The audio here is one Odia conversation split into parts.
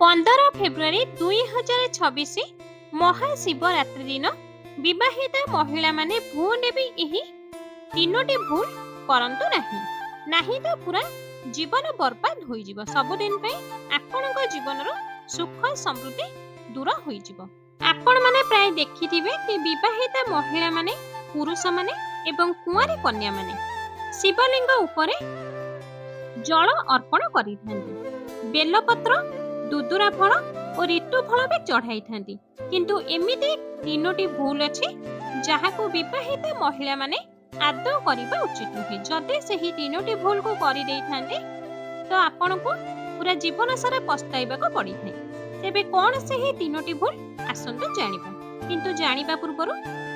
15 ଫେବୃଆରୀ 2026 ମହାଶିବରାତ୍ରି ଦିନ ବିବାହିତା ମହିଳାମାନେ ଭୁଲରେ ବି ଏହି ତିନୋଟି ଭୁଲ କରନ୍ତୁ ନାହିଁ। ନାହିଁ ତ ପୁରା ଜୀବନ ବର୍ବାଦ ହୋଇଯିବ। ସବୁଦିନ ପାଇଁ ଆପଣଙ୍କ ଜୀବନର ସୁଖ ସମୃଦ୍ଧି ଦୂର ହୋଇଯିବ। ଆପଣମାନେ ପ୍ରାୟ ଦେଖିଥିବେ କି ବିବାହିତା ମହିଳାମାନେ, ପୁରୁଷମାନେ ଏବଂ କୁଆଁରୀ କନ୍ୟାମାନେ ଶିବଲିଙ୍ଗ ଉପରେ ଜଳ ଅର୍ପଣ କରିଥାନ୍ତି। ବେଲପତ୍ର, ଦୁଦୁରା ଫଳ ଓ ଋତୁ ଫଳ ବି ଚଢ଼ାଇଥାନ୍ତି। କିନ୍ତୁ ଏମିତି ତିନୋଟି ଭୁଲ ଅଛି ଯାହାକୁ ବିବାହିତା ମହିଳାମାନେ ଆଦୌ କରିବା ଉଚିତ ନୁହେଁ। ଯଦି ସେହି ତିନୋଟି ଭୁଲକୁ କରିଦେଇଥାନ୍ତି ତ ଆପଣଙ୍କୁ ପୁରା ଜୀବନ ସାରା ପସ୍ତାଇବାକୁ ପଡ଼ିଥାଏ। ତେବେ କ'ଣ ସେହି ତିନୋଟି ଭୁଲ? ଆସନ୍ତୁ ଜାଣିବା। କିନ୍ତୁ ଜାଣିବା ପୂର୍ବରୁ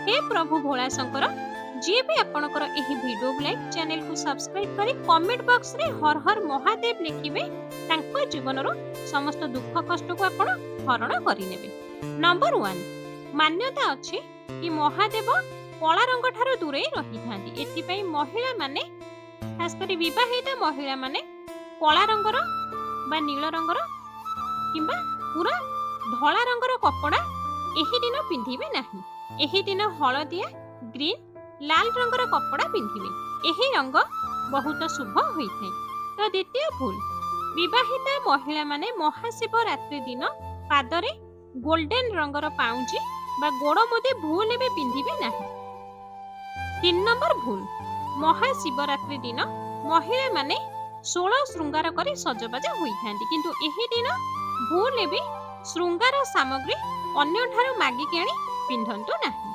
ହେ ପ୍ରଭୁ ଭୋଳା ଶଙ୍କର, ଯିଏ ବି ଆପଣଙ୍କର ଏହି ଭିଡ଼ିଓକୁ ଲାଇକ୍, ଚ୍ୟାନେଲକୁ ସବସ୍କ୍ରାଇବ୍ କରି କମେଣ୍ଟ ବକ୍ସରେ ହର ହର ମହାଦେବ ଲେଖିବେ, ତାଙ୍କ ଜୀବନରୁ ସମସ୍ତ ଦୁଃଖ କଷ୍ଟକୁ ଆପଣ ହରଣ କରିନେବେ। ନମ୍ବର 1, ମାନ୍ୟତା ଅଛି କି ମହାଦେବ କଳା ରଙ୍ଗ ଠାରୁ ଦୂରେଇ ରହିଥାନ୍ତି। ଏଥିପାଇଁ ମହିଳାମାନେ, ଖାସ କରି ବିବାହିତା ମହିଳାମାନେ କଳା ରଙ୍ଗର ବା ନୀଳ ରଙ୍ଗର କିମ୍ବା ପୁରା ଧଳା ରଙ୍ଗର କପଡ଼ା ଏହି ଦିନ ପିନ୍ଧିବେ ନାହିଁ। ଏହି ଦିନ ହଳଦିଆ, ଗ୍ରୀନ, ଲାଲ ରଙ୍ଗର କପଡ଼ା ପିନ୍ଧିବେ। ଏହି ରଙ୍ଗ ବହୁତ ଶୁଭ ହୋଇଥାଏ। ତ ଦ୍ୱିତୀୟ ଭୁଲ, ବିବାହିତା ମହିଳାମାନେ ମହାଶିବରାତ୍ରି ଦିନ ପାଦରେ ଗୋଲ୍ଡେନ ରଙ୍ଗର ପାଉଁଜି ବା ଗୋଡ଼ ମୁଦି ଭୁଲରେ ବି ପିନ୍ଧିବେ ନାହିଁ। 3 ନମ୍ବର ଭୁଲ, ମହାଶିବରାତ୍ରି ଦିନ ମହିଳାମାନେ 16 ଶୃଙ୍ଗାର କରି ସଜବାଜ ହୋଇଥାନ୍ତି। କିନ୍ତୁ ଏହି ଦିନ ଭୁଲରେ ବି ଶୃଙ୍ଗାର ସାମଗ୍ରୀ ଅନ୍ୟଠାରୁ ମାଗିକି ଆଣି ପିନ୍ଧନ୍ତୁ ନାହିଁ।